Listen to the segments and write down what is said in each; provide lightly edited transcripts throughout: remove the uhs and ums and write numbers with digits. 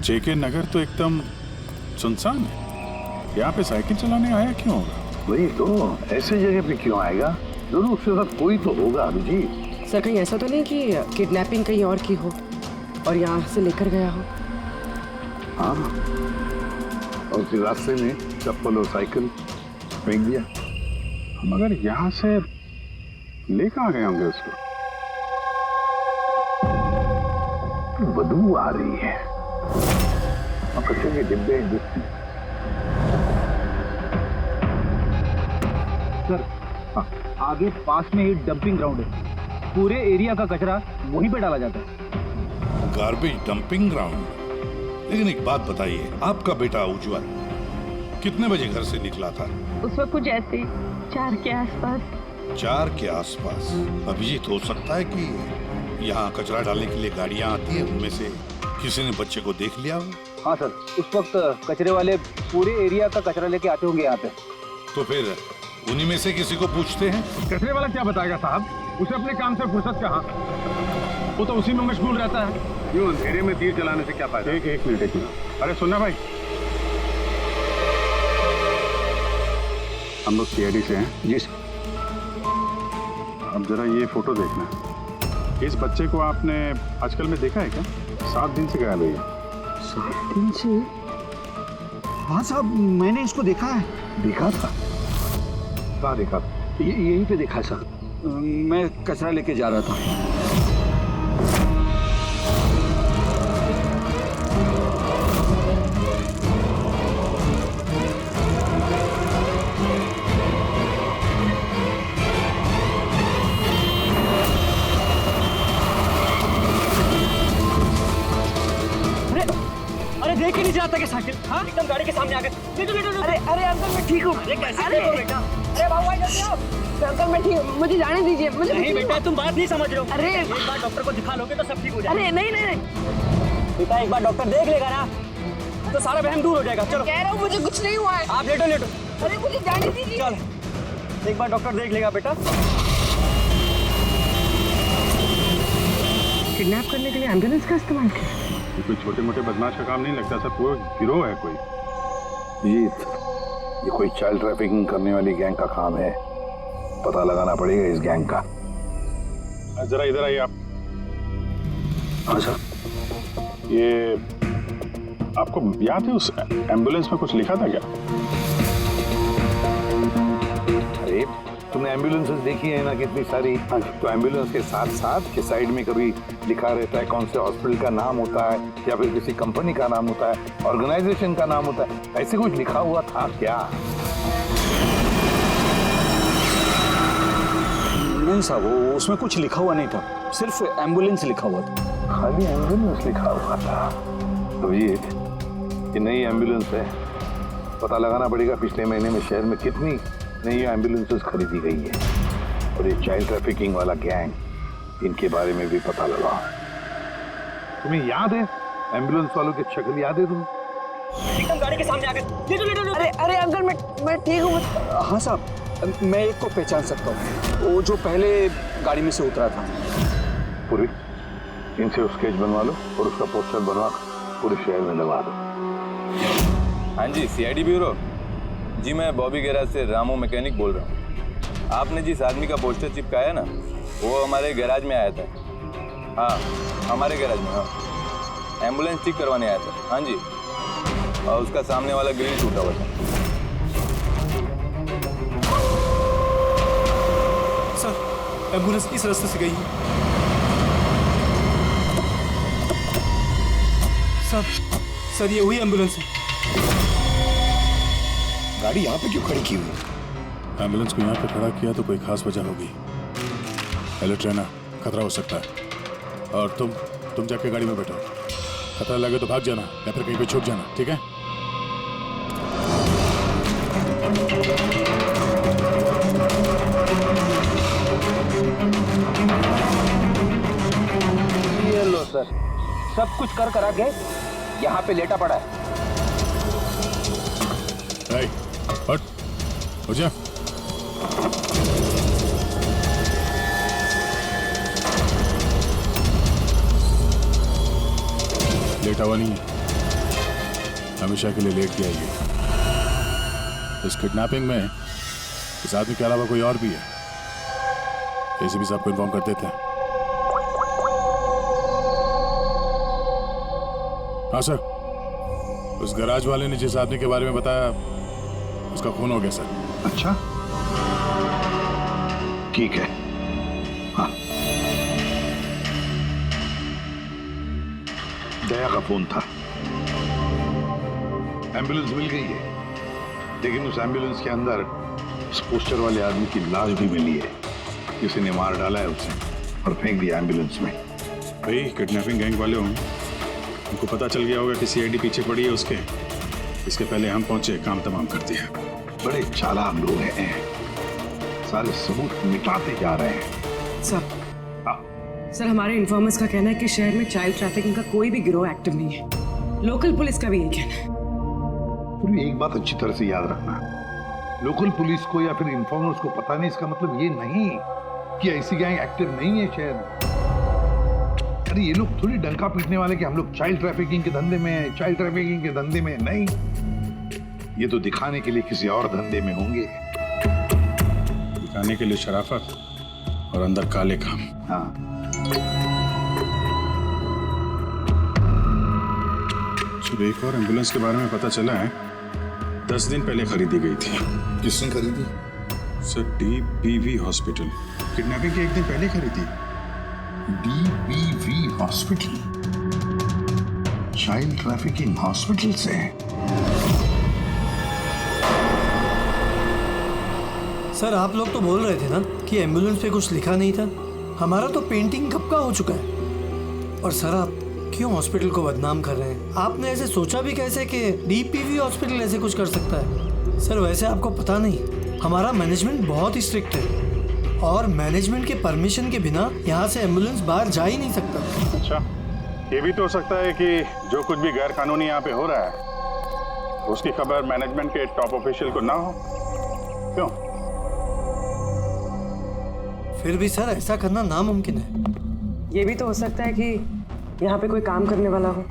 जेके नगर तो एकदम सुनसान है। यहाँ पे साइकिल चलाने आया क्यों होगा? वही तो, ऐसे जगह पे क्यों आएगा? जरूर उसके साथ कोई तो होगा अभिजीत। सर कहीं ऐसा तो नहीं कि किडनैपिंग कहीं और की हो और यहाँ से लेकर गया हो? हाँ, और फिर रास्ते में चप्पल और साइकिल फेंक दिया। मगर यहाँ से लेकर आ गए होंगे उसको। बदबू आ रही है और कचरे के डिब्बे दिखते हैं। सर, आगे पास में ही डंपिंग ग्राउंड है। पूरे एरिया का कचरा वहीं पे डाला जाता है। Garbage dumping ground. लेकिन एक बात बताइए, आपका बेटा उज्जवल कितने बजे घर से निकला था? उस वक्त कुछ ऐसे 4 के आसपास। 4 के आसपास। अभिजीत, हो सकता है कि यहाँ कचरा डालने के लिए गाड़ियाँ आती है, उनमें से किसी ने बच्चे को देख लिया हो। हाँ सर, उस वक्त कचरे वाले पूरे एरिया का कचरा लेके आते होंगे यहाँ पे। तो फिर उन्हीं में से किसी को पूछते हैं। कचरे वाला क्या बताएगा साहब? उसे अपने काम से फुर्सत कहाँ? वो तो उसी में मशगूल रहता है। यूं अंधेरे में तीर चलाने से क्या फायदा? एक मिनट। अरे सुनना भाई, हम लोग सीआईडी से हैं। जी सर। अब जरा ये फोटो देखना। इस बच्चे को आपने आजकल में देखा है क्या? 7 दिन से गायब है। 7 दिन से? हाँ साहब, मैंने इसको देखा है। देखा था? कहाँ देखा? यहीं पे देखा है सर। मैं कचरा लेके जा रहा था। अरे देख ही नहीं जाता कि साइकिल, हाँ एकदम गाड़ी के सामने आ गए। अरे अरे अंकल मैं ठीक हूँ। अरे कैसे अरे हो बेटा? अरे बाबू भाई जल्दी आओ। अंकल मैं ठीक हूँ, मुझे जाने दीजिए। मुझे नहीं बेटा, तुम बात नहीं समझ रहे हो। अरे एक बार डॉक्टर को दिखा लोगे तो सब ठीक हो जाएगा। अरे नहीं नहीं नहीं, बेटा एक बार डॉक्टर देख लेगा ना तो सारा वहम दूर हो जाएगा। चलो कह रहा हूँ मुझे कुछ नहीं हुआ है। आप लेटो लेटो। अरे मुझे जाने दीजिए। चल एक बार डॉक्टर देख लेगा बेटा। किडनैप करने के लिए एम्बुलेंस का इस्तेमाल किया? ये कोई छोटे मोटे बदमाश का काम नहीं लगता सर, पूरा गिरोह है कोई। अभिजीत, ये कोई चाइल्ड ट्रैफिकिंग करने वाली गैंग का काम है। पता लगाना पड़ेगा इस गैंग का। जरा इधर आइए आप। हाँ सर। ये आपको याद है उस एम्बुलेंस में कुछ लिखा था क्या? अरे तुमने एम्बुलेंसेस देखी है ना कितनी सारी? तो एम्बुलेंस के साथ साथ के साइड में कभी लिखा रहता है कौन से हॉस्पिटल का नाम होता है या फिर किसी कंपनी का नाम होता है, ऑर्गेनाइजेशन का नाम होता है। ऐसे कुछ लिखा हुआ था क्या? नहीं साहब, वो उसमें कुछ लिखा हुआ नहीं था, सिर्फ एम्बुलेंस लिखा हुआ था। खाली एम्बुलेंस लिखा हुआ था? अभिजीत, ये नई एम्बुलेंस है। पता लगाना पड़ेगा पिछले महीने में शहर में कितनी नई एम्बुलेंसेस खरीदी गई है। और ये चाइल्ड ट्रैफिकिंग वाला गैंग, इनके बारे में भी पता लगाओ। तुम्हें याद है एम्बुलेंस वालों की शक्ल याद है तुम्हें? एकदम गाड़ी के सामने आ गए। लेटो लेटो लेटो। अरे अरे अंकल मैं ठीक हूँ। हाँ साहब, मैं एक को पहचान सकता हूँ, वो जो पहले गाड़ी में से उतरा था। पूरी इनसे स्केच बनवा लो और उसका पोस्टर बनवा पूरे शहर में लगा दो। हाँ जी, सीआईडी ब्यूरो जी, मैं बॉबी गैराज से रामू मैकेनिक बोल रहा हूँ। आपने जिस आदमी का पोस्टर चिपकाया ना, वो हमारे गैराज में आया था। हाँ, हमारे गैराज में। हाँ, एम्बुलेंस ठीक करवाने आया था। हाँ जी, और उसका सामने वाला ग्रिल टूटा हुआ था। सर एम्बुलेंस इस रास्ते से गई है। सर ये वही एम्बुलेंस है। गाड़ी यहाँ पे क्यों खड़ी की हुई? एम्बुलेंस को यहाँ पे खड़ा किया तो कोई खास वजह होगी। अलर्ट रहना, खतरा हो सकता है। और तुम जाके गाड़ी में बैठो। खतरा लगे तो भाग जाना या फिर कहीं पे छुप जाना, ठीक है? ये लो सर, सब कुछ कर करा के यहाँ पे लेटा पड़ा है। हट, हो जा। लेटा हुआ नहीं है। हमेशा के लिए लेट गया ये। इस किडनैपिंग में इस आदमी के अलावा कोई और भी है। एसीपी साहब को इन्फॉर्म कर देते हैं। हाँ सर, उस गैराज वाले ने जिस आदमी के बारे में बताया उसका खून हो गया सर। अच्छा, ठीक है। हाँ, दया का फोन था। एम्बुलेंस मिल गई है, लेकिन उस एम्बुलेंस के अंदर उस पोस्टर वाले आदमी की लाश भी मिली है। किसी ने मार डाला है उसे और फेंक दिया एम्बुलेंस में। भाई किडनैपिंग गैंग वाले होंगे, उनको पता चल गया होगा कि सीआईडी पीछे पड़ी है उसके। इसके पहले हम पहुंचे, काम तमाम कर दिया। बड़े चालाक लोग हैं, सारे सबूत मिटाते जा रहे हैं। सर, सर हमारे इन्फॉर्मर्स का कहना है कि शहर में चाइल्ड ट्रैफिकिंग का कोई भी गिरोह एक्टिव नहीं है। लोकल पुलिस का भी यही कहना है। फिर भी एक बात अच्छी तरह से याद रखना, लोकल पुलिस को या फिर इन्फॉर्मर्स को पता नहीं, इसका मतलब ये नहीं कि ऐसी गैंग एक्टिव नहीं है शहर में। अरे ये लोग थोड़ी डंका पीटने वाले कि हम लोग चाइल्ड ट्रैफिकिंग के धंधे में हैं, चाइल्ड ट्रैफिकिंग के धंधे में नहीं। ये तो दिखाने के लिए किसी और धंधे में होंगे। दिखाने के लिए शराफत और अंदर काले काम। हाँ, एक और एम्बुलेंस के बारे में पता चला है, 10 दिन पहले खरीदी गई थी। किसने खरीदी? Sir, DBV hospital. किडनैपिंग के एक दिन पहले खरीदी। DBV hospital, child trafficking hospital से। सर आप लोग तो बोल रहे थे ना कि एम्बुलेंस पे कुछ लिखा नहीं था। हमारा तो पेंटिंग कब का हो चुका है। और सर आप क्यों हॉस्पिटल को बदनाम कर रहे हैं? आपने ऐसे सोचा भी कैसे कि डीपीवी हॉस्पिटल ऐसे कुछ कर सकता है? सर वैसे आपको पता नहीं, हमारा मैनेजमेंट बहुत ही स्ट्रिक्ट है और मैनेजमेंट के परमिशन के बिना यहाँ से एम्बुलेंस बाहर जा ही नहीं सकता। अच्छा, ये भी तो हो सकता है कि जो कुछ भी गैर कानूनी यहाँ पे हो रहा है उसकी खबर मैनेजमेंट के टॉप ऑफिशियल को ना हो। क्यों? फिर भी सर ऐसा करना नामुमकिन है। ये भी तो हो सकता है कि यहाँ पे कोई काम करने वाला हो,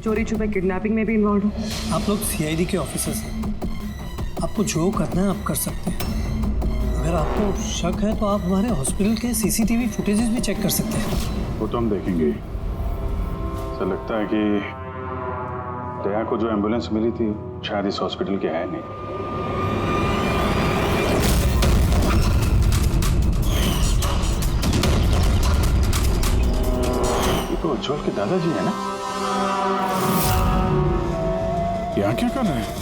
चोरी छुपे किडनैपिंग में भी इन्वॉल्व हो। आप लोग सीआईडी के ऑफिसर्स हैं, आपको जो करना है आप कर सकते हैं। अगर आपको शक है तो आप हमारे हॉस्पिटल के सीसीटीवी फुटेजेस भी चेक कर सकते हैं। वो तो हम देखेंगे। ऐसा लगता है कि दया को जो एम्बुलेंस मिली थी शायद इस हॉस्पिटल की है नहीं। ये तो उज्जवल के दादाजी है ना? यहाँ क्या कर रहे हैं?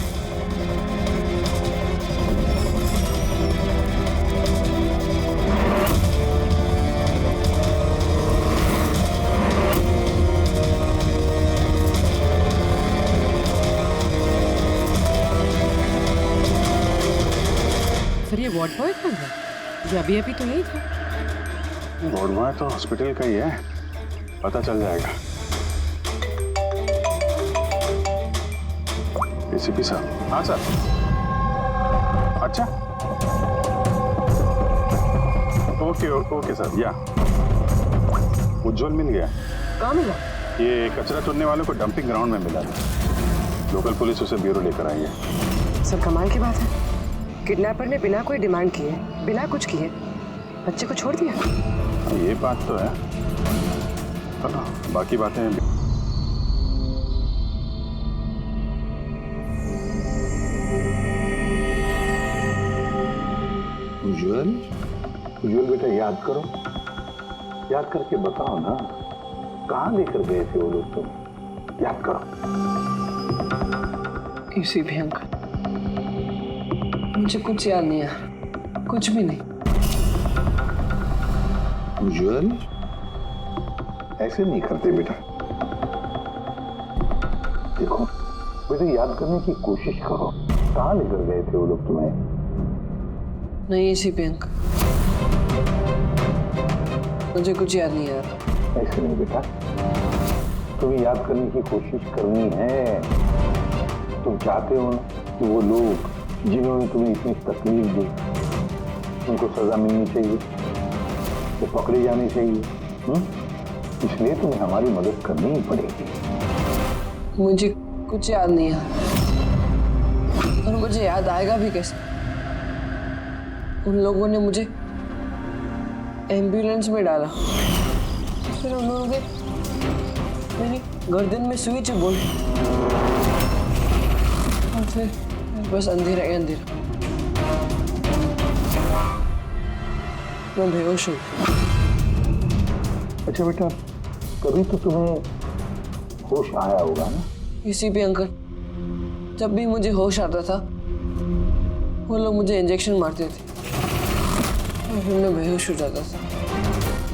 सर ये वार्ड बॉय कौन है? ये अभी अभी तो नहीं था। वार्ड बॉय तो हॉस्पिटल का ही है, पता चल जाएगा। एसीपी साहब। हाँ सर। अच्छा, ओके ओके सर। या उज्जवल मिल गया। कहाँ मिला? ये कचरा चुनने वालों को डंपिंग ग्राउंड में मिला था। लोकल पुलिस उसे ब्यूरो लेकर आई है। सर कमाल की बात है, किडनैपर ने बिना कोई डिमांड किए, बिना कुछ किए बच्चे को छोड़ दिया। ये बात तो है, पर बाकी बातें उज्जवल, उज्जवल बेटा याद करो, याद करके बताओ ना, कहाँ लेकर गए थे वो लोग तुम? याद करो। किसी भी अंकल, मुझे कुछ याद नहीं है, कुछ भी नहीं। उज्जवल, ऐसे नहीं करते बेटा। देखो बेटा, याद करने की कोशिश करो, कहाँ लेकर गए थे वो लोग तुम्हें? नहीं इसी पे अंकल, मुझे कुछ याद नहीं आ रहा। ऐसे नहीं बेटा, तुम्हें याद करने की कोशिश करनी है। तुम चाहते हो ना कि वो लोग जिन्होंने तुम्हें इतनी तकलीफ दी उनको सजा मिलनी चाहिए, वो पकड़े जाने चाहिए। इसलिए तुम्हें हमारी मदद करनी ही पड़ेगी। मुझे कुछ याद नहीं है। और मुझे याद आएगा भी कैसे? उन लोगों ने मुझे एम्बुलेंस में डाला, फिर उन लोगों ने मेरी गर्दन में सुई चुभोई और फिर बस अंधेरा ही अंधेरा। मैं बेहोश हूँ। अच्छा बेटा, कभी तो तुम्हें होश आया होगा ना? किसी भी अंकल, जब भी मुझे होश आता था वो लोग मुझे इंजेक्शन मारते थे और फिर मैं बेहोश हो जाता था।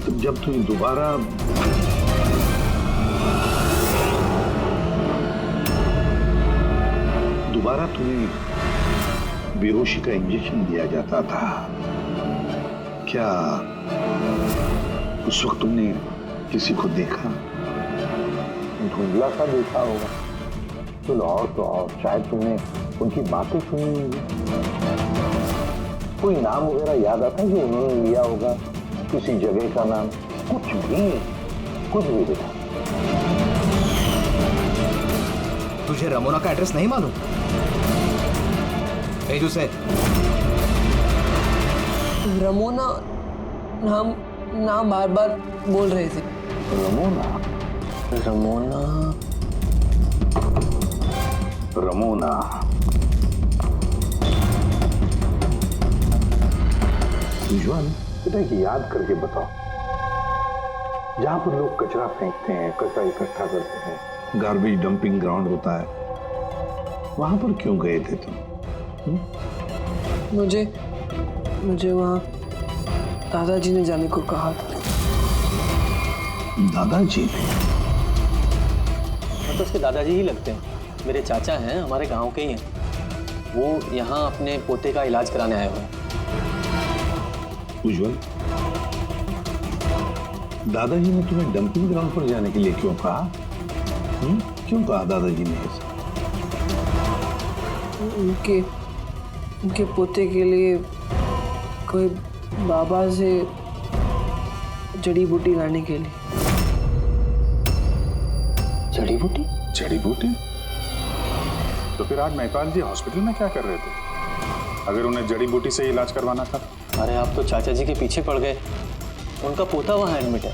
तो जब तुम दोबारा तुम्हें बेहोशी का इंजेक्शन दिया जाता था, क्या उस वक्त तुमने किसी को देखा? धुंधला सा देखा होगा। चलो और तो और शायद तुमने उनकी बातें सुनी होंगी। कोई नाम वगैरह याद आता है कि उन्होंने लिया होगा, किसी जगह का नाम, कुछ भी बेटा। तुझे रमोना का एड्रेस नहीं मालूम? भेज उसे। रमोना नाम बार बार बोल रहे थे। रमोना उज्ज्वल, बेटा याद करके बताओ, जहां पर लोग कचरा फेंकते हैं, कचरा इकट्ठा करते हैं, गार्बेज डंपिंग ग्राउंड होता है, वहां पर क्यों गए थे तुम? मुझे वहां दादाजी ने जाने को कहा था। दादाजी? तो उसके दादाजी ही लगते हैं। मेरे चाचा हैं, हमारे गांव के ही हैं। वो यहाँ अपने पोते का इलाज कराने आए हुए हैं। उज्ज्वल, दादाजी ने तुम्हें डंपिंग ग्राउंड पर जाने के लिए क्यों कहा? क्यों कहा दादाजी ने ऐसा? उनके पोते के लिए कोई बाबा से जड़ी बूटी लाने के लिए। जड़ी बूटी? तो फिर आज महिपाल जी हॉस्पिटल में क्या कर रहे थे, अगर उन्हें जड़ी बूटी से इलाज करवाना था? अरे आप तो चाचा जी के पीछे पड़ गए। उनका पोता वहाँ एडमिट है।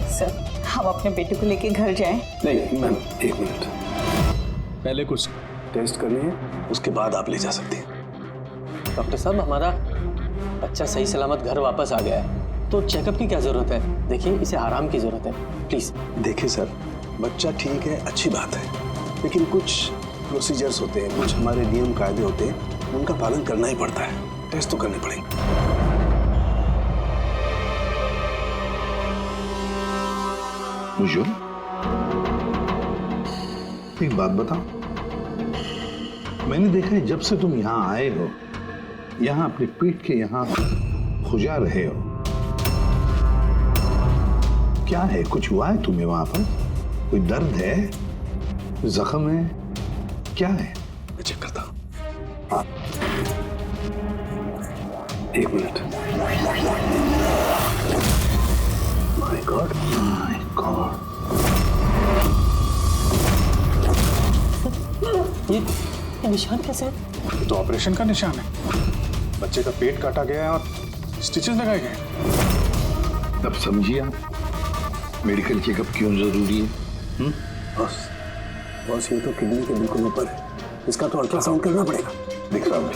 सर, हम अपने बेटे को लेके घर जाएं? नहीं मैम, एक मिनट, पहले कुछ टेस्ट कर लिए, उसके बाद आप ले जा सकते हैं। डॉक्टर साहब, हमारा बच्चा सही सलामत घर वापस आ गया है, तो चेकअप की क्या जरूरत है? देखिए, इसे आराम की जरूरत है, प्लीज। देखिए सर, बच्चा ठीक है, अच्छी बात है, लेकिन कुछ प्रोसीजर्स होते हैं, कुछ हमारे नियम कायदे होते हैं, उनका पालन करना ही पड़ता है। टेस्ट तो करने पड़ेंगे। उज्ज्वल, एक बात बताओ, मैंने देखा है जब से तुम यहाँ आए हो, यहाँ अपने पेट के यहाँ खुजा रहे हो। क्या है, कुछ हुआ है तुम्हें वहां पर? कोई दर्द है, जख्म है, क्या है? मैं चेक करता हूँ। हाँ, एक मिनट। माय गॉड, ये निशान कैसे है? ये तो ऑपरेशन का निशान है। बच्चे का पेट काटा गया है और स्टिचेस लगाए गए। तब समझिए आप मेडिकल चेकअप क्यों जरूरी है। बस ये तो किडनी के बिल्कुल ऊपर है, इसका तो अल्ट्रासाउंड करना पड़ेगा। देख रहा हूँ,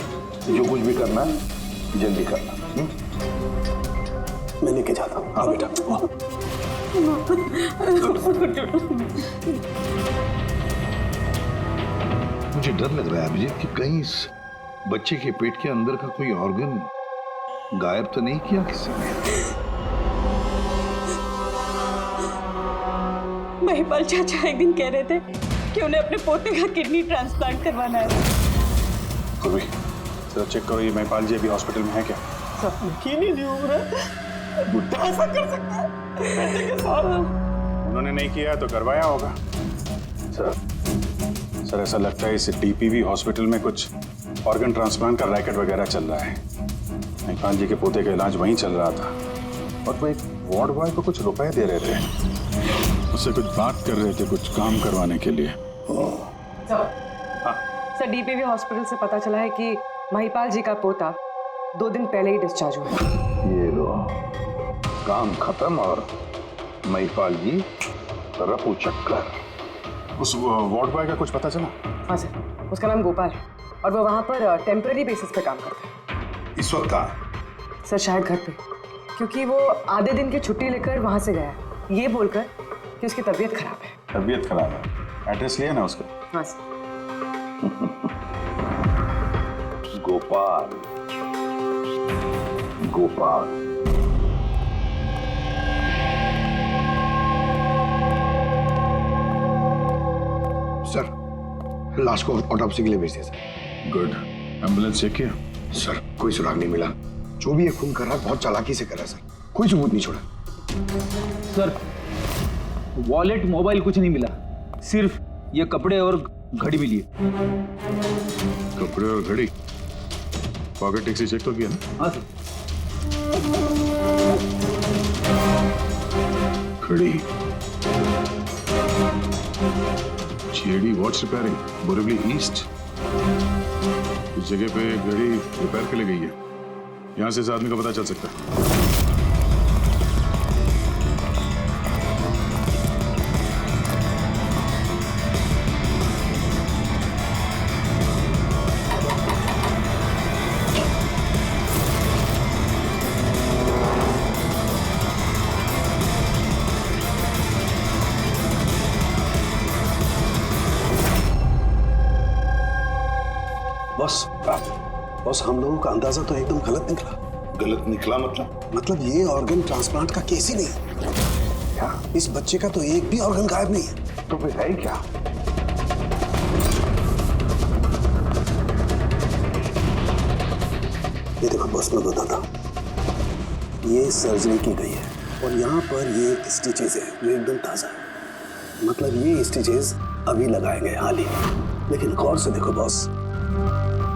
जो कुछ भी करना है जल्दी करना। मैं लेके जाता हूँ। हाँ बेटा। मुझे डर लग रहा है अभिजीत कि कहीं इस बच्चे के पेट के अंदर का कोई ऑर्गन गायब तो नहीं किया किसी ने। महिपाल चाचा एक दिन कह रहे थे कि उन्हें अपने पोते का किडनी ट्रांसप्लांट करवाना है। जरा चेक करो, ये महिपाल जी अभी हॉस्पिटल में है क्या? नहीं हो रहा, बुढ़ा ऐसा कर सकता है बेटे के साथ? उन्होंने नहीं किया तो करवाया होगा। सर ऐसा लगता है इस डीपीवी हॉस्पिटल में कुछ ऑर्गन ट्रांसप्लांट का रैकेट वगैरह चल रहा है। महिपाल जी के पोते का इलाज वहीं चल रहा था और वो एक वार्ड बॉय को कुछ रुपए दे रहे उससे कुछ बात कर रहे थे, कुछ काम करवाने के लिए। सर डीपीवी हॉस्पिटल से पता चला है कि महिपाल जी का पोता 2 दिन पहले ही डिस्चार्ज हुआ है। ये लो, काम खत्म और महिपाल जी रफू चक्कर। उस वार्ड बॉय का कुछ पता चला? हाँ सर, उसका नाम गोपाल है और वो वहाँ पर टेम्पररी बेसिस पे काम करता है। इस वक्त कहाँ है? सर शायद घर पे, क्योंकि वो आधे दिन की छुट्टी लेकर वहाँ से गया है, ये बोलकर कि उसकी तबीयत खराब है। तबीयत खराब है? एड्रेस लिया ना उसका? हाँ सर। गोपाल, गोपाल सर, लाश को ऑटोप्सी के लिए भेज दिया सर। गुड। एम्बुलेंस चेक किया? सर कोई सुराग नहीं मिला। जो भी ये खून कर रहा है बहुत चालाकी से कर रहा है सर, कोई सबूत नहीं छोड़ा। सर वॉलेट मोबाइल कुछ नहीं मिला, सिर्फ ये कपड़े और घड़ी मिली है। कपड़े और घड़ी? पॉकेट टैक्सी चेक तो किया ना? हाँ सर। घड़ी, JD watch repairing, Borivali east. इस जगह पे घड़ी रिपेयर के लिए गई है। यहाँ से इस आदमी का पता चल सकता है। बॉस, हम लोगों का अंदाजा तो एकदम गलत निकला। गलत निकला मतलब ये ऑर्गन ट्रांसप्लांट का केस ही नहीं। क्या? इस बच्चे का तो एक भी ऑर्गन गायब नहीं है। तो फिर है क्या? ये देखो बॉस, मैं बताता हूँ। ये सर्जरी की गई है और यहाँ पर ये स्टिचेस है जो एकदम ताजा है। मतलब ये स्टिचेस अभी लगाए गए हाल ही। लेकिन गौर से देखो बॉस,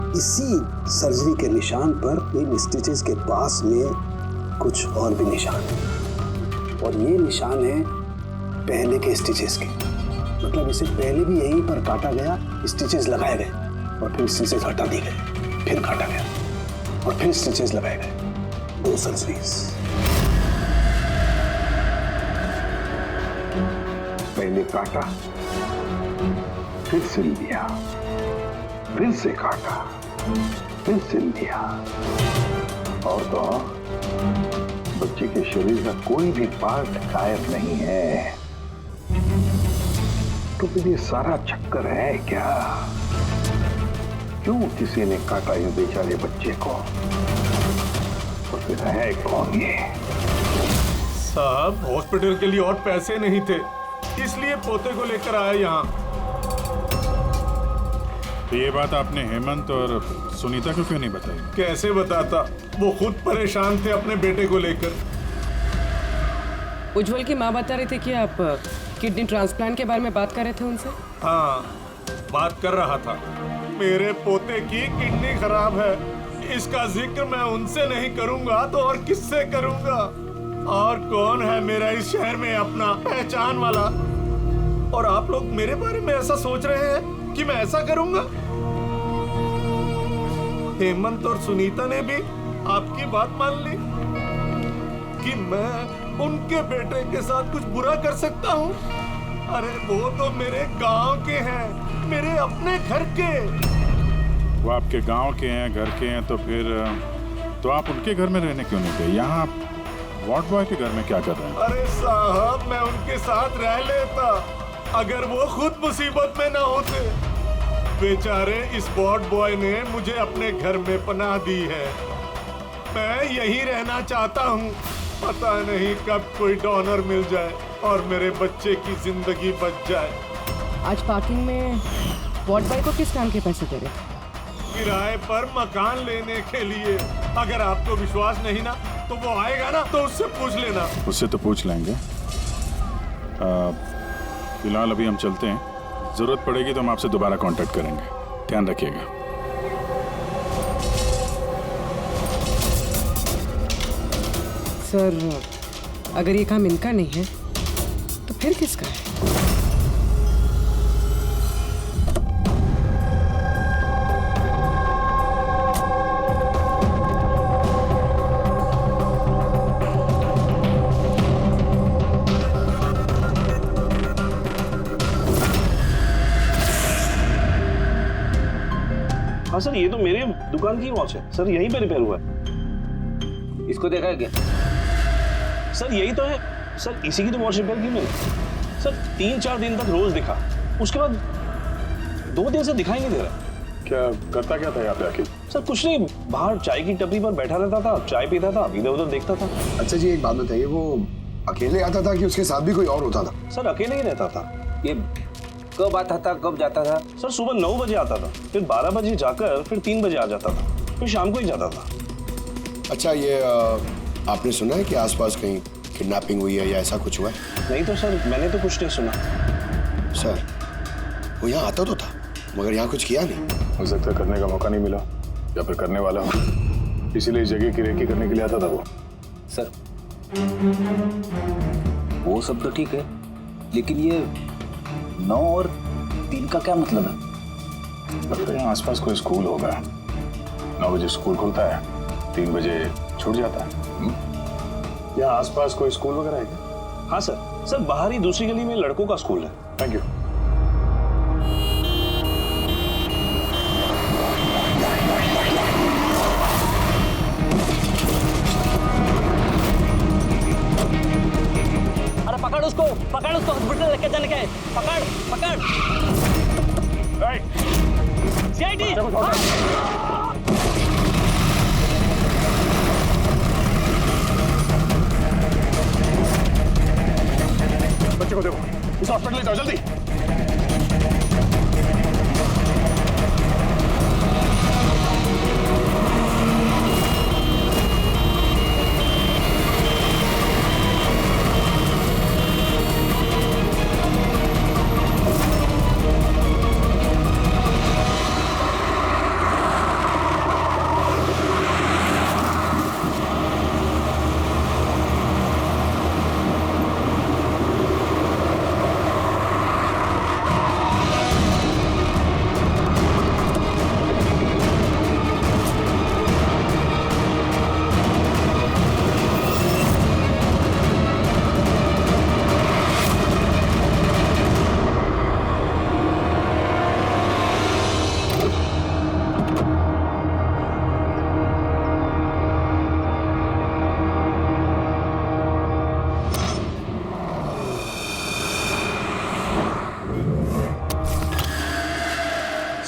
इसी सर्जरी के निशान पर इन स्टिचेस के पास में कुछ और भी निशान है और ये निशान है पहले के स्टिचेस के। मतलब इसे पहले भी यहीं पर काटा गया, स्टिचेस लगाए गए और फिर स्टिचेस हटा दिए गए, फिर काटा गया और फिर स्टिचेस लगाए गए। 2 सर्जरीज। पहले काटा, फिर सिल दिया, फिर से काटा, फिर सिल दिया। और तो बच्चे के शरीर का कोई भी पार्ट गायब नहीं है। तो फिर ये सारा चक्कर है क्या? क्यों किसी ने काटा ये बेचारे बच्चे को? तो फिर है कौन ये? साहब हॉस्पिटल के लिए और पैसे नहीं थे, इसलिए पोते को लेकर आया यहाँ। तो ये बात आपने हेमंत और सुनीता को क्यों नहीं बताई? कैसे बताता, वो खुद परेशान थे अपने बेटे को लेकर। उज्जवल की माँ बता रहे थे कि आप किडनी ट्रांसप्लांट के बारे में बात कर रहे थे उनसे। हाँ, बात कर रहा था। मेरे पोते की किडनी खराब है, इसका जिक्र मैं उनसे नहीं करूंगा तो और किससे करूंगा? और कौन है मेरा इस शहर में अपना पहचान वाला? और आप लोग मेरे बारे में ऐसा सोच रहे हैं कि मैं ऐसा करूंगा? हेमंत और सुनीता ने भी आपकी बात मान ली कि मैं उनके बेटे के साथ कुछ बुरा कर सकता हूँ? अरे वो तो मेरे गांव के हैं, मेरे अपने घर के। वो आपके गांव के हैं, घर के हैं, तो फिर तो आप उनके घर में रहने क्यों नहीं गए? यहाँ आप वार्ड बॉय के घर में क्या कर रहे हैं? अरे साहब, मैं उनके साथ रह लेता अगर वो खुद मुसीबत में ना होते। बेचारे इस वार्ड बॉय ने मुझे अपने घर में पनाह दी है, मैं यहीं रहना चाहता हूँ। पता नहीं कब कोई डोनर मिल जाए और मेरे बच्चे की जिंदगी बच जाए। आज पार्किंग में वार्ड बॉय को किस काम के पैसे दे रहे थे? किराए पर मकान लेने के लिए। अगर आपको विश्वास नहीं ना तो वो आएगा ना तो उससे पूछ लेना। उससे तो पूछ लेंगे। फिलहाल अभी हम चलते हैं, जरूरत पड़ेगी तो हम आपसे दोबारा कांटेक्ट करेंगे। ध्यान रखिएगा। सर, अगर ये काम इनका नहीं है तो फिर किसका है? हाँ सर, ये तो मेरे दुकान की वॉच है सर, यहीं पे रिपेयर हुआ है। इसको देखा है क्या? सर यही तो है सर, इसी की तो वॉच रिपेयर की मैंने सर। 3-4 दिन तक रोज दिखा, उसके बाद 2 दिन से दिखाई नहीं दे रहा। क्या करता क्या था यहाँ पे आखिर? सर कुछ नहीं, बाहर चाय की टपरी पर बैठा रहता था, चाय पीता था, इधर उधर देखता था। अच्छा जी, एक बात बताइए, वो अकेले आता था कि उसके साथ भी कोई और होता था? सर अकेले ही रहता था। ये कब आता था, कब जाता था? सर सुबह 9 बजे आता था, फिर 12 बजे जाकर फिर 3 बजे आ जाता था, फिर शाम को ही जाता था। अच्छा, ये आपने सुना है कि आसपास कहीं किडनैपिंग हुई है या ऐसा कुछ हुआ है? नहीं तो सर, मैंने तो कुछ नहीं सुना। सर वो यहाँ आता तो था मगर यहाँ कुछ किया नहीं। हो सकता है करने का मौका नहीं मिला या फिर करने वाला हो, इसीलिए इस जगह की रेकी करने के लिए आता था वो। सर वो सब तो ठीक है, लेकिन ये 9 और 3 का क्या मतलब है? लगता है यहाँ आसपास कोई स्कूल होगा। 9 बजे स्कूल खुलता है, 3 बजे छूट जाता है। यहाँ आसपास कोई स्कूल वगैरह है क्या? हाँ सर, बाहर ही दूसरी गली में लड़कों का स्कूल है। Thank you. पकड़ उसको हॉस्पिटल लेके जाने के। पकड़ सीआईडी। बच्चे को देखो, इस हॉस्पिटल ले जाओ जल्दी।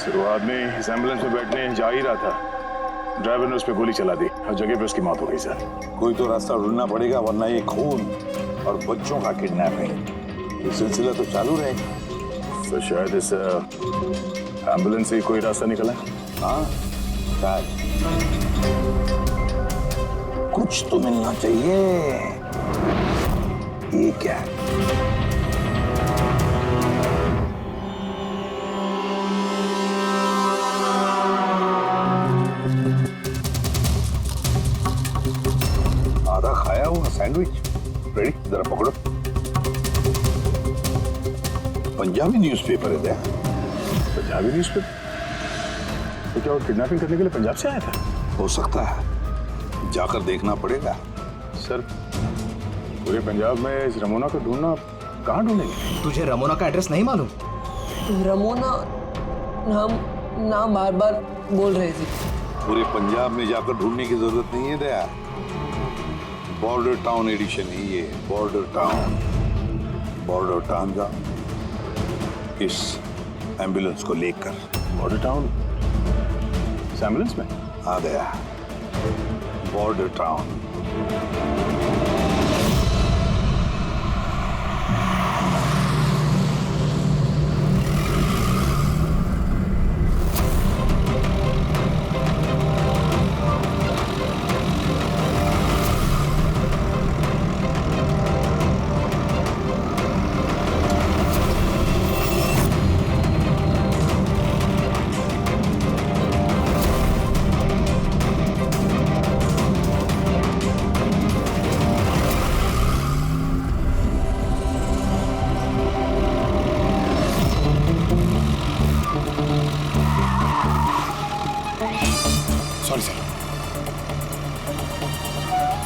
वो आदमी इस एम्बुलेंस में बैठने जा ही रहा था, ड्राइवर ने उस पर गोली चला दी और जगह पे उसकी मौत हो गई। सर कोई तो रास्ता ढूंढना पड़ेगा, वरना ये खून और बच्चों का किडनैपिंग ये सिलसिला तो चालू रहेगा। तो शायद इस एम्बुलेंस से ही कोई रास्ता निकला। हाँ शायद कुछ तो मिलना चाहिए। ये क्या है? आधा खाया हुआ सैंडविच रेडी, जरा पकड़ो। पंजाबी न्यूज़पेपर है। पंजाबी न्यूज़पेपर? तो क्या वो किडनैपिंग करने के लिए पंजाब से आया था? हो सकता है, जाकर देखना पड़ेगा। सर पूरे पंजाब में इस रमोना को ढूंढना, कहाँ ढूंढेंगे? तुझे रमोना का एड्रेस नहीं मालूम? रमोना नाम बार बार बोल रहे थे। पूरे पंजाब में जाकर ढूंढने की जरूरत नहीं है दया। बॉर्डर टाउन एडिशन है ये, बॉर्डर टाउन जा इस एम्बुलेंस को लेकर। बॉर्डर टाउन इस एम्बुलेंस में आ गया। बॉर्डर टाउन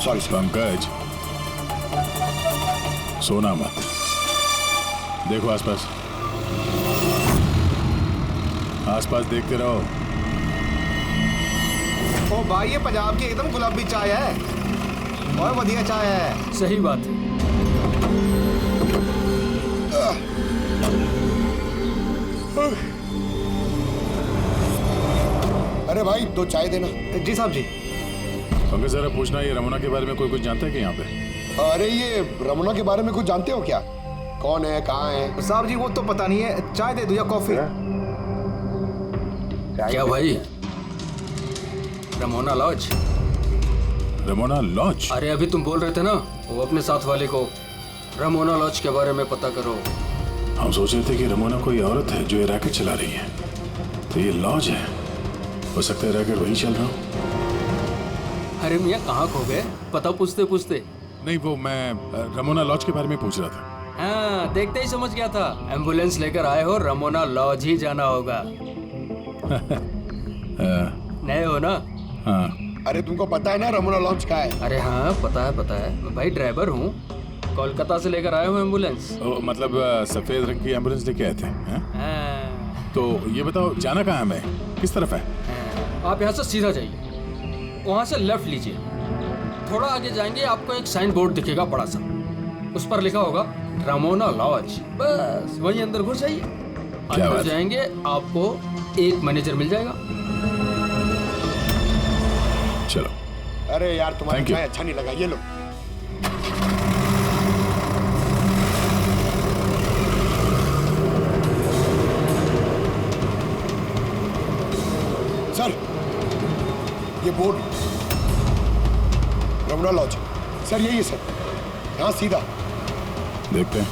सॉरी पंकज, सोना मत। देखो आसपास देखते रहो। ओ भाई ये पंजाब की एकदम गुलाबी चाय है और बढ़िया चाय है। सही बात है। अरे भाई 2 चाय देना। जी साहब जी। पंकज जरा पूछना, ये रमोना के बारे में कोई कुछ जानता है कि यहाँ पे? अरे ये रमोना के बारे में कुछ जानते हो क्या? कौन है, कहाँ है? साहब जी वो तो पता नहीं है, चाय दे दो या कॉफी? क्या भाई? Ramona lodge. Ramona lodge? अरे अभी तुम बोल रहे थे ना, वो अपने साथ वाले को रमोना लॉज के बारे में पता करो। हम सोच रहे थे कि रमोना कोई औरत है जो ये रैकेट चला रही है, तो ये लॉज है। हो सकता है रैकेट वही चल रहा हो। अरे मियाँ कहाँ खो गए? पता पूछते पूछते। नहीं, वो मैं रमोना लॉज के बारे में पूछ रहा था। हाँ, देखते ही समझ गया था। एम्बुलेंस लेकर आए हो, रमोना लॉज ही जाना होगा। नए हो ना? हाँ। अरे तुमको पता है ना रमोना लॉज कहाँ है? अरे हाँ पता है। मैं भाई ड्राइवर हूँ, कोलकाता से लेकर आए हो एम्बुलेंस। मतलब सफेद रंग की एम्बुलेंस लेके आए थे? हाँ। तो ये बताओ जाना कहाँ है, मैं किस तरफ है? आप यहाँ से सीधा जाइए, वहाँ से लेफ्ट लीजिए, थोड़ा आगे जाएंगे आपको एक साइन बोर्ड दिखेगा बड़ा सा, उस पर लिखा होगा रमोना लॉज। बस वहीं अंदर घुस जाइए। अंदर जाएंगे आपको एक मैनेजर मिल जाएगा। चलो। अरे यार तुम्हारा चाय अच्छा नहीं लगा, ये लो। सर ये बोर्ड रमोना लॉज सर, यही है सर, यहाँ सीधा। देखते हैं।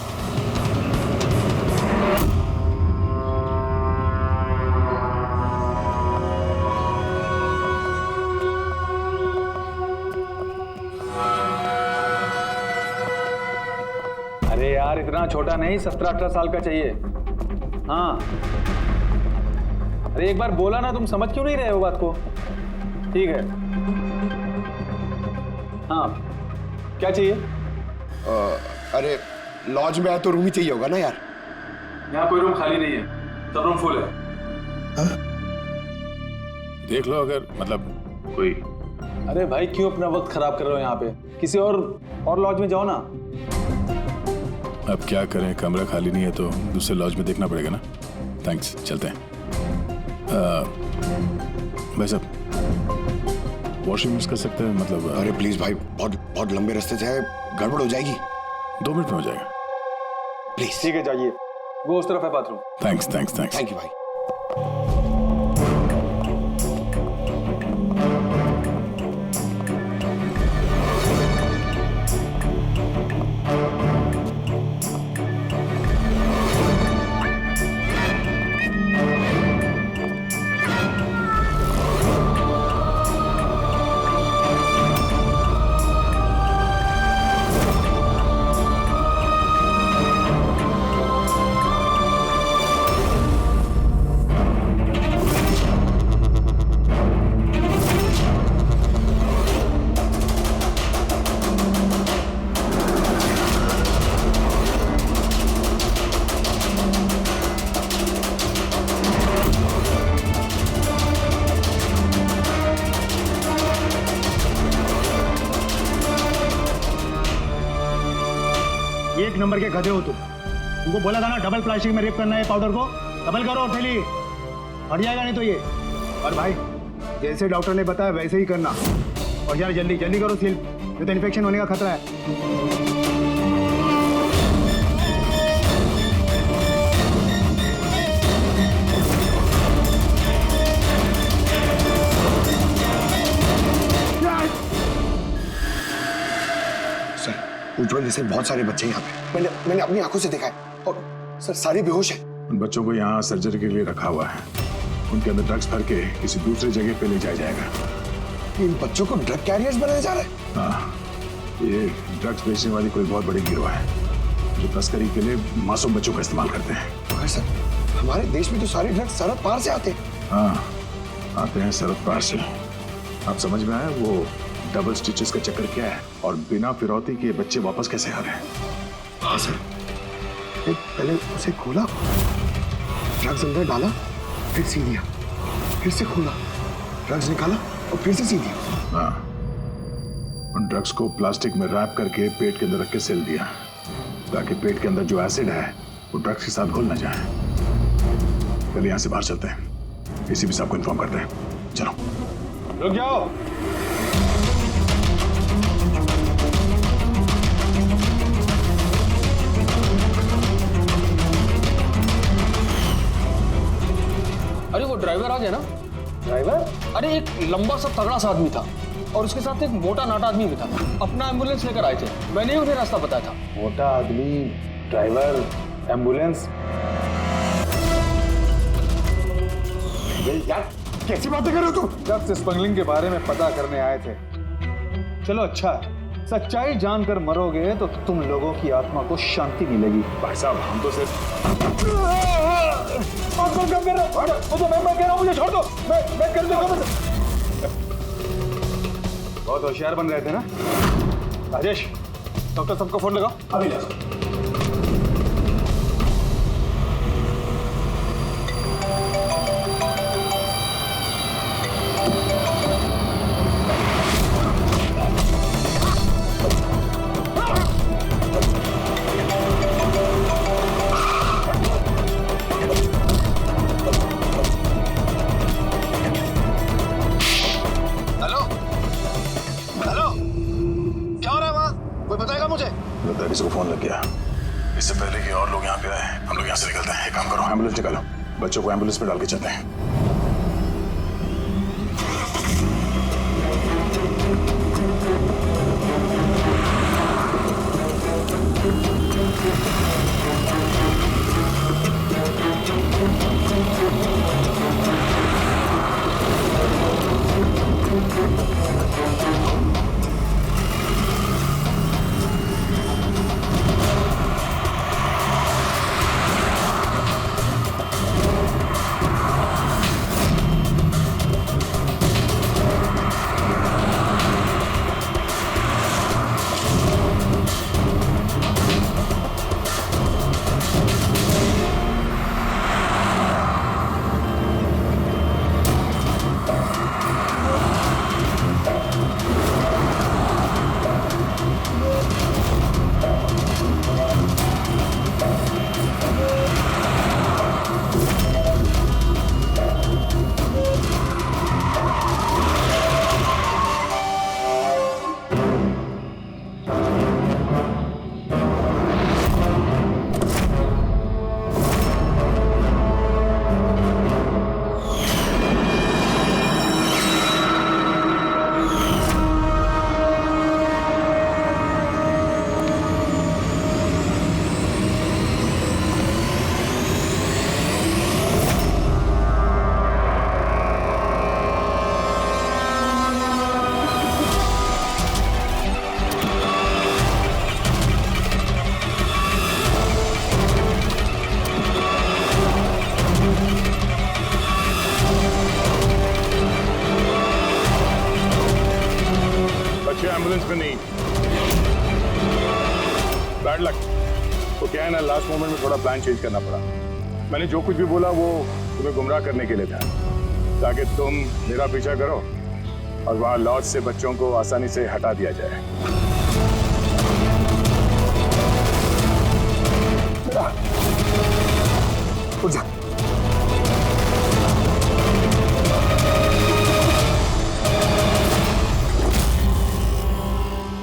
अरे यार इतना छोटा नहीं, 17-18 साल का चाहिए। हाँ अरे एक बार बोला ना, तुम समझ क्यों नहीं रहे हो बात को? ठीक है। हाँ क्या चाहिए? अरे लॉज में आए तो रूम ही चाहिए होगा ना यार। यहाँ कोई रूम खाली नहीं है, सब रूम फुल है। देख लो अगर मतलब कोई। अरे भाई क्यों अपना वक्त खराब कर रहे हो यहाँ पे? किसी और लॉज में जाओ ना। अब क्या करें, कमरा खाली नहीं है तो दूसरे लॉज में देखना पड़ेगा ना। थैंक्स, चलते हैं। भाई साहब वॉशरूम यूज कर सकते हैं मतलब? अरे प्लीज भाई, बहुत लंबे रास्ते से है, गड़बड़ हो जाएगी। 2 मिनट में हो जाएगा प्लीज। ठीक है जाइए, वो उस तरफ है बाथरूम। थैंक्स। थैंक यू भाई। एक नंबर के गधे हो तुमको बोला था ना डबल प्लास्टिक में रेप करना है पाउडर को, डबल करो और थैली हट जाएगा नहीं तो ये। और भाई जैसे डॉक्टर ने बताया वैसे ही करना, और यार जल्दी करो सील, नहीं तो इन्फेक्शन होने का खतरा है। उज्जवल जैसे बहुत सारे बच्चे यहाँ पे, मैंने अपनी आंखों से देखा है, और सर सारे बेहोश हैं। उन बच्चों को यहाँ सर्जरी के लिए रखा हुआ है, उनके अंदर ड्रग्स भर के किसी दूसरी जगह पे ले जाया जाएगा। इन बच्चों को ड्रग कैरियर्स बनाया जा रहा है? हाँ, ये ड्रग्स बेचने वाली कोई बहुत बड़ी गिरोह है जो तस्करी के लिए मासूम बच्चों का इस्तेमाल करते हैं। मगर सर हमारे देश में तो सारे ड्रग्स सरहद पार से आते हैं। हाँ आते हैं सरहद पार से। आप समझ में आया वो डबल स्टिचेस का चक्कर क्या है, और बिना फिरौती के बच्चे वापस कैसे आ रहे हैं? हाँ सर, पहले उसे खोला, ड्रग्स अंदर डाला, फिर सी दिया, फिर से खोला, ड्रग्स निकाला, और फिर से सीधी। हाँ, उन ड्रग्स को प्लास्टिक में रैप करके पेट के अंदर रख के सिल दिया ताकि पेट के अंदर जो एसिड है वो ड्रग्स के साथ घुल ना जाए। चलिए यहाँ से बाहर चलते हैं, एसीपी साहब को इन्फॉर्म करते हैं। चलो। रुक जाओ। अरे वो ड्राइवर आ गया ना? ड्राइवर? अरे एक लंबा सा तगड़ा सा आदमी था और उसके साथ एक मोटा नाटा आदमी भी था। अपना एम्बुलेंस लेकर आए थे, मैंने ही उन्हें रास्ता बताया था। मोटा आदमी, ड्राइवर, एम्बुलेंस। यार कैसी बातें कर रहे हो तुम? ड्रग्स स्मगलिंग के बारे में पता करने आए थे। चलो अच्छा, सच्चाई जानकर मरोगे तो तुम लोगों की आत्मा को शांति मिलेगी। भाई साहब हम तो सिर्फ मैं कह रहा हूँ मुझे छोड़ दो, मैं कर दूंगा। बहुत होशियार बन रहे थे ना राजेश? डॉक्टर सबको फोन लगाओ अभी। किसी को फोन लग गया। इससे पहले कि और लोग यहाँ पे आए, हम लोग यहाँ से निकलते हैं। एक काम करो, एम्बुलेंस निकालो, बच्चों को एम्बुलेंस पे डाल के चलते हैं। एम्बुलेंस में नहीं, बैड लक। तो क्या है ना, लास्ट मोमेंट में थोड़ा प्लान चेंज करना पड़ा। मैंने जो कुछ भी बोला वो तुम्हें गुमराह करने के लिए था, ताकि तुम मेरा पीछा करो और वहां लॉज से बच्चों को आसानी से हटा दिया जाए। उठ जा।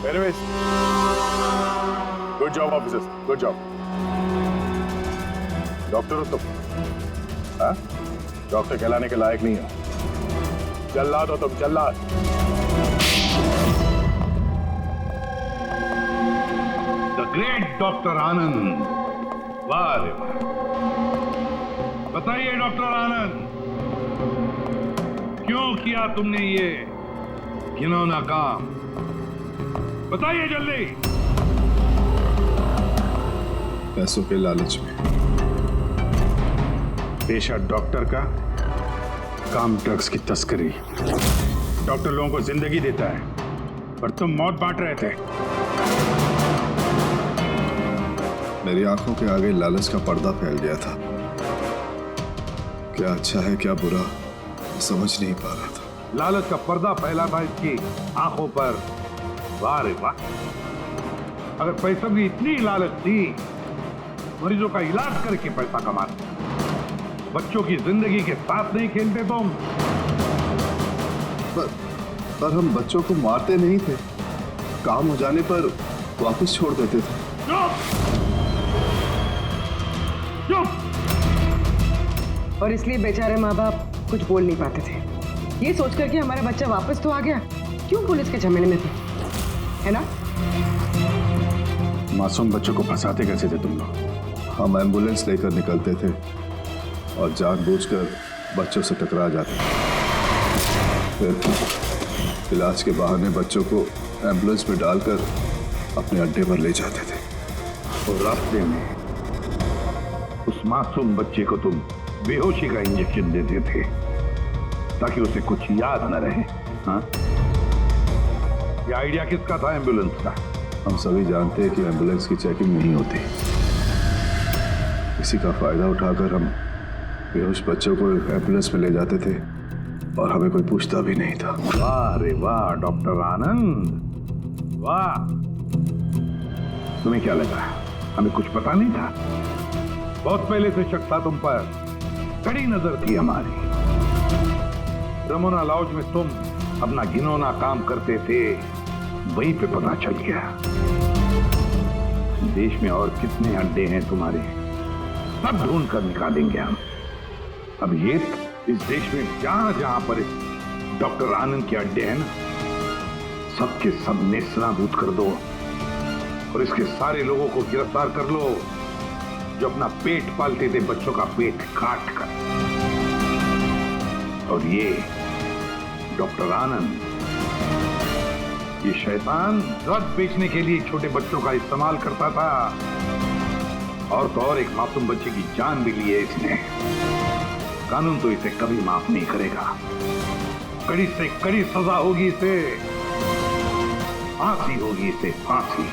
Anyways, good job officers, good job. Doctor हो तुम? हाँ? डॉक्टर कहलाने के लायक नहीं हो। जल्लाद हो तुम, जल्लाद। द ग्रेट डॉक्टर आनंद। वाह रे वाह। बताइए डॉक्टर आनंद, क्यों किया तुमने ये घिनौना काम? बताइए जल्दी। पैसों के लालच में। पेशा डॉक्टर का, काम ड्रग्स की तस्करी। डॉक्टर लोगों को जिंदगी देता है, पर तुम मौत बांट रहे थे। मेरी आंखों के आगे लालच का पर्दा फैल गया था। क्या अच्छा है क्या बुरा समझ नहीं पा रहा था। लालच का पर्दा फैला था इसकी आंखों पर। वाह रे वाह, अगर पैसों की इतनी लालच थी, मरीजों का इलाज करके पैसा कमाते, बच्चों की जिंदगी के साथ नहीं खेलते तुम। पर हम बच्चों को मारते नहीं थे, काम हो जाने पर वापस छोड़ देते थे। और इसलिए बेचारे माँ बाप कुछ बोल नहीं पाते थे, ये सोचकर कि हमारा बच्चा वापस तो आ गया, क्यों पुलिस के झमेले में थे, है ना? मासूम बच्चों को फंसाते कैसे थे तुम लोग? हम एम्बुलेंस लेकर निकलते थे और जानबूझकर बच्चों से टकरा जाते थे। फिर इलाज के बहाने बच्चों को एम्बुलेंस में डालकर अपने अड्डे पर ले जाते थे। और रास्ते में उस मासूम बच्चे को तुम बेहोशी का इंजेक्शन देते थे ताकि उसे कुछ याद न रहे। हाँ? ये आइडिया किसका था एम्बुलेंस का? हम सभी जानते हैं कि एम्बुलेंस की चेकिंग नहीं होती, इसी का फायदा उठाकर हम बेहोश बच्चों को एम्बुलेंस में ले जाते थे और हमें कोई पूछता भी नहीं था। वाह रे वाह डॉक्टर आनंद, वाह। तुम्हें क्या लगा हमें कुछ पता नहीं था? बहुत पहले से शक था तुम पर, कड़ी नजर थी हमारी। रमोना लॉज में तुम अपना घिनौना काम करते थे, वहीं पे पता चल गया। देश में और कितने अड्डे हैं तुम्हारे, सब ढूंढ कर निकालेंगे हम। अब ये इस देश में जहां जहां पर डॉक्टर आनंद के अड्डे हैं ना, सबके सब नेस्तनाबूद कर दो और इसके सारे लोगों को गिरफ्तार कर लो जो अपना पेट पालते थे बच्चों का पेट काट कर। और ये डॉक्टर आनंद, ये शैतान ड्रग बेचने के लिए छोटे बच्चों का इस्तेमाल करता था, और तो और एक मासूम बच्चे की जान भी ली है इसने। कानून तो इसे कभी माफ नहीं करेगा, कड़ी से कड़ी सजा होगी इसे, फांसी होगी इसे, फांसी।